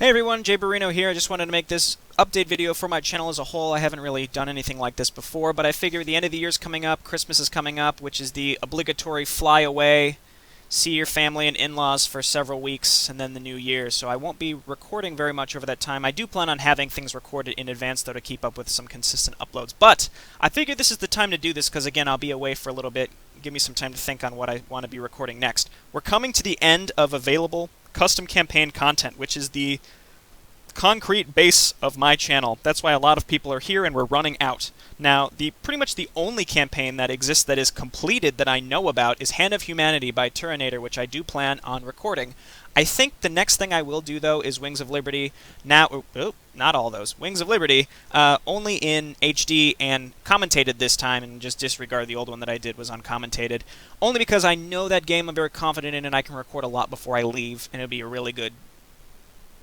Hey everyone, Jayborino here. I just wanted to make this update video for my channel as a whole. I haven't really done anything like this before, but I figure the end of the year is coming up, Christmas is coming up, which is the obligatory fly away, see your family and in-laws for several weeks, and then the new year. So I won't be recording very much over that time. I do plan on having things recorded in advance, though, to keep up with some consistent uploads. But I figured this is the time to do this because, again, I'll be away for a little bit. Give me some time to think on what I want to be recording next. We're coming to the end of available custom campaign content, which is the concrete base of my channel. That's why a lot of people are here and we're running out. Now, pretty much the only campaign that exists that is completed that I know about is Hand of Humanity by Turinator, which I do plan on recording. I think the next thing I will do, though, is Wings of Liberty. Now, not all those. Wings of Liberty, only in HD and commentated this time, and just disregard the old one that I did was uncommented. Only because I know that game, I'm very confident in, and I can record a lot before I leave, and it'll be a really good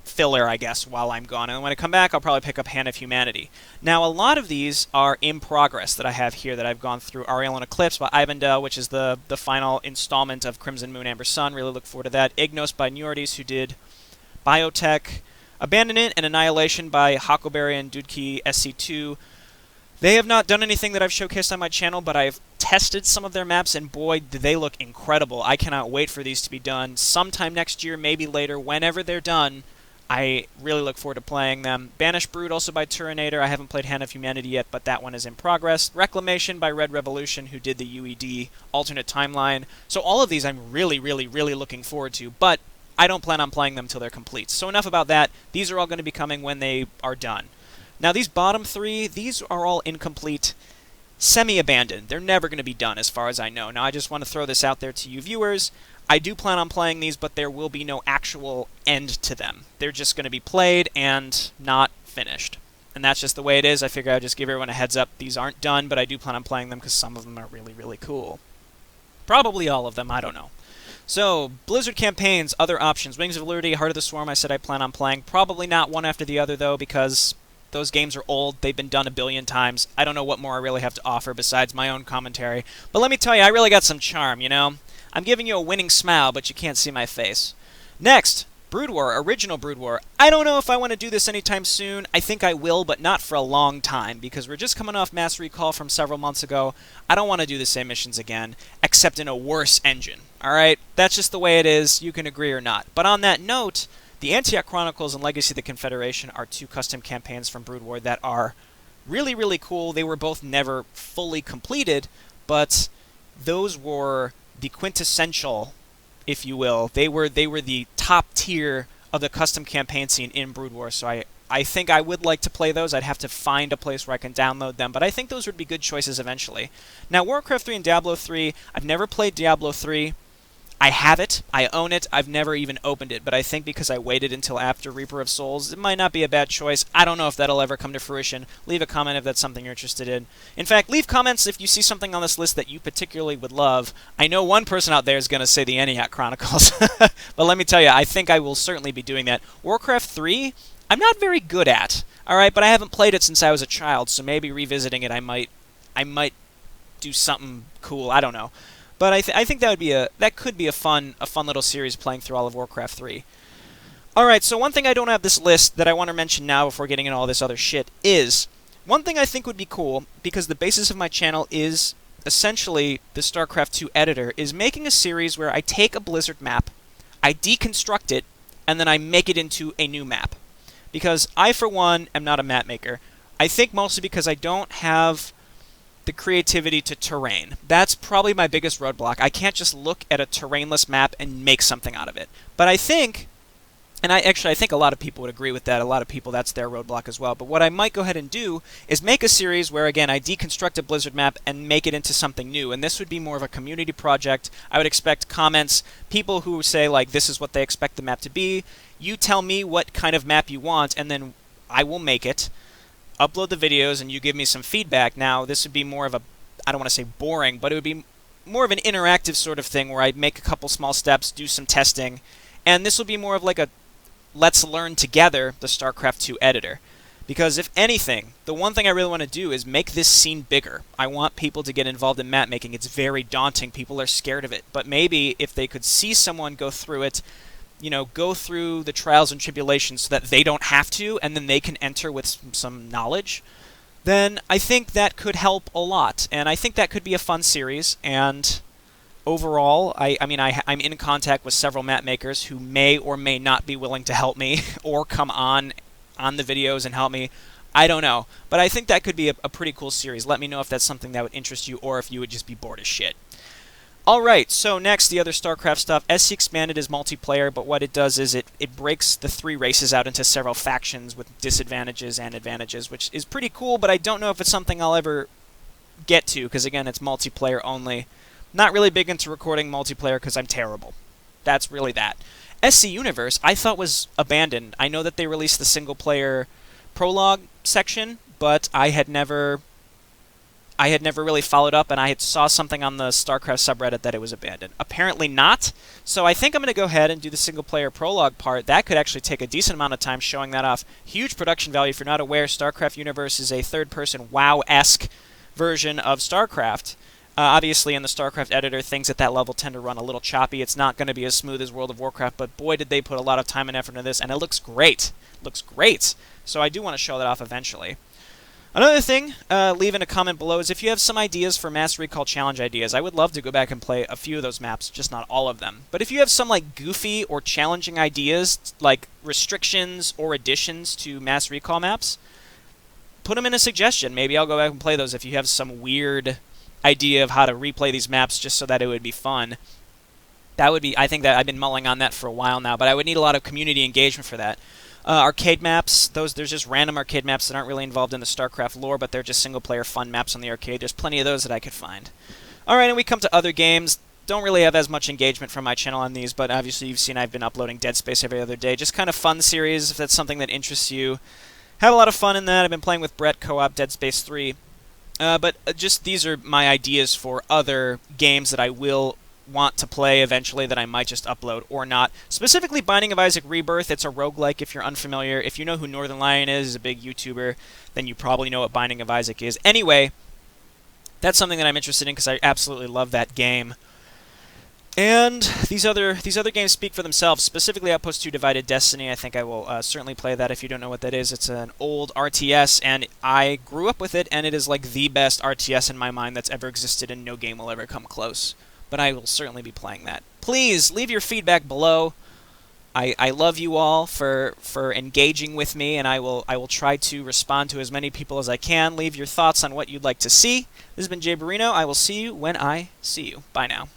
filler, I guess, while I'm gone. And when I come back, I'll probably pick up Hand of Humanity. Now, a lot of these are in progress that I have here that I've gone through. Ariel and Eclipse by Ivandel, which is the final installment of Crimson Moon, Amber Sun. Really look forward to that. Ignos by Neortes, who did Biotech. Abandonment and Annihilation by Huckleberry and Dudkey SC2. They have not done anything that I've showcased on my channel, but I've tested some of their maps, and boy, do they look incredible. I cannot wait for these to be done sometime next year, maybe later, whenever they're done. I really look forward to playing them. Banished Brood, also by Turinator. I haven't played Hand of Humanity yet, but that one is in progress. Reclamation by Red Revolution, who did the UED alternate timeline. So all of these I'm really looking forward to, but I don't plan on playing them until they're complete. So enough about that. These are all going to be coming when they are done. Now these bottom three, these are all incomplete, semi-abandoned. They're never going to be done as far as I know. Now I just want to throw this out there to you viewers. I do plan on playing these, but there will be no actual end to them. They're just going to be played and not finished. And that's just the way it is. I figure I'd just give everyone a heads up. These aren't done, but I do plan on playing them because some of them are really cool. Probably all of them, I don't know. So, Blizzard campaigns, other options. Wings of Liberty, Heart of the Swarm, I said I plan on playing. Probably not one after the other, though, because those games are old. They've been done a billion times. I don't know what more I really have to offer besides my own commentary. But let me tell you, I really got some charm, you know? I'm giving you a winning smile, but you can't see my face. Next, Brood War, original Brood War. I don't know if I want to do this anytime soon. I think I will, but not for a long time, because we're just coming off Mass Recall from several months ago. I don't want to do the same missions again, except in a worse engine. Alright? That's just the way it is. You can agree or not. But on that note, the Antioch Chronicles and Legacy of the Confederation are two custom campaigns from Brood War that are really cool. They were both never fully completed, but those were the quintessential, if you will. They were the top tier of the custom campaign scene in Brood War, so I think I would like to play those. I'd have to find a place where I can download them, but I think those would be good choices eventually. Now, Warcraft 3 and Diablo 3, I've never played Diablo 3. I have it, I own it, I've never even opened it, but I think because I waited until after Reaper of Souls, it might not be a bad choice. I don't know if that'll ever come to fruition. Leave a comment if that's something you're interested in. In fact, leave comments if you see something on this list that you particularly would love. I know one person out there is going to say the Antioch Chronicles, but let me tell you, I think I will certainly be doing that. Warcraft 3, I'm not very good at, alright, but I haven't played it since I was a child, so maybe revisiting it I might do something cool, I don't know. But I think that could be a fun little series playing through all of Warcraft 3. Alright, so one thing I don't have this list that I want to mention now before getting into all this other shit is, one thing I think would be cool, because the basis of my channel is essentially the StarCraft 2 editor, is making a series where I take a Blizzard map, I deconstruct it, and then I make it into a new map. Because I, for one, am not a map maker. I think mostly because I don't have the creativity to terrain. That's probably my biggest roadblock. I can't just look at a terrainless map and make something out of it. But I think, and I think a lot of people would agree with that. A lot of people, that's their roadblock as well. But what I might go ahead and do is make a series where, again, I deconstruct a Blizzard map and make it into something new. And this would be more of a community project. I would expect comments, people who say, like, this is what they expect the map to be. You tell me what kind of map you want, and then I will make it, upload the videos, and you give me some feedback. Now, this would be more of a, I don't want to say boring, but it would be more of an interactive sort of thing where I'd make a couple small steps, do some testing, and this will be more of like a let's learn together the StarCraft 2 editor. Because if anything, the one thing I really want to do is make this scene bigger. I want people to get involved in map making. It's very daunting. People are scared of it. But maybe if they could see someone go through it, go through the trials and tribulations so that they don't have to, and then they can enter with some knowledge, then I think that could help a lot. And I think that could be a fun series. And overall, I'm in contact with several map makers who may or may not be willing to help me or come on the videos and help me. I don't know. But I think that could be a pretty cool series. Let me know if that's something that would interest you or if you would just be bored as shit. Alright, so next, the other StarCraft stuff. SC Expanded is multiplayer, but what it does is it breaks the 3 races out into several factions with disadvantages and advantages, which is pretty cool, but I don't know if it's something I'll ever get to, because again, it's multiplayer only. Not really big into recording multiplayer because I'm terrible. That's really that. SC Universe, I thought was abandoned. I know that they released the single-player prologue section, but I had never really followed up, and I had saw something on the StarCraft subreddit that it was abandoned. Apparently not, so I think I'm going to go ahead and do the single-player prologue part. That could actually take a decent amount of time showing that off. Huge production value. If you're not aware, StarCraft Universe is a third-person WoW-esque version of StarCraft. Obviously, in the StarCraft editor, things at that level tend to run a little choppy. It's not going to be as smooth as World of Warcraft, but boy, did they put a lot of time and effort into this, and it looks great. It looks great. So I do want to show that off eventually. Another thing, leave in a comment below, is if you have some ideas for Mass Recall Challenge ideas. I would love to go back and play a few of those maps, just not all of them. But if you have some like goofy or challenging ideas, like restrictions or additions to Mass Recall maps, put them in a suggestion. Maybe I'll go back and play those if you have some weird idea of how to replay these maps just so that it would be fun. That would be, I think that I've been mulling on that for a while now, but I would need a lot of community engagement for that. Arcade maps, there's just random arcade maps that aren't really involved in the StarCraft lore, but they're just single-player fun maps on the arcade. There's plenty of those that I could find. Alright, and we come to other games. Don't really have as much engagement from my channel on these, but obviously you've seen I've been uploading Dead Space every other day. Just kind of fun series, if that's something that interests you. Have a lot of fun in that. I've been playing with Brett co-op Dead Space 3. But just these are my ideas for other games that I will want to play eventually that I might just upload or not. Specifically Binding of Isaac Rebirth. It's a roguelike if you're unfamiliar. If you know who Northern Lion is, he's a big YouTuber, then you probably know what Binding of Isaac is. Anyway, that's something that I'm interested in because I absolutely love that game. And these other games speak for themselves. Specifically Outpost 2 Divided Destiny. I think I will certainly play that. If you don't know what that is, it's an old RTS, and I grew up with it, and it is like the best RTS in my mind that's ever existed, and no game will ever come close. But I will certainly be playing that. Please leave your feedback below. I love you all for engaging with me, and I will try to respond to as many people as I can. Leave your thoughts on what you'd like to see. This has been Jayborino. I will see you when I see you. Bye now.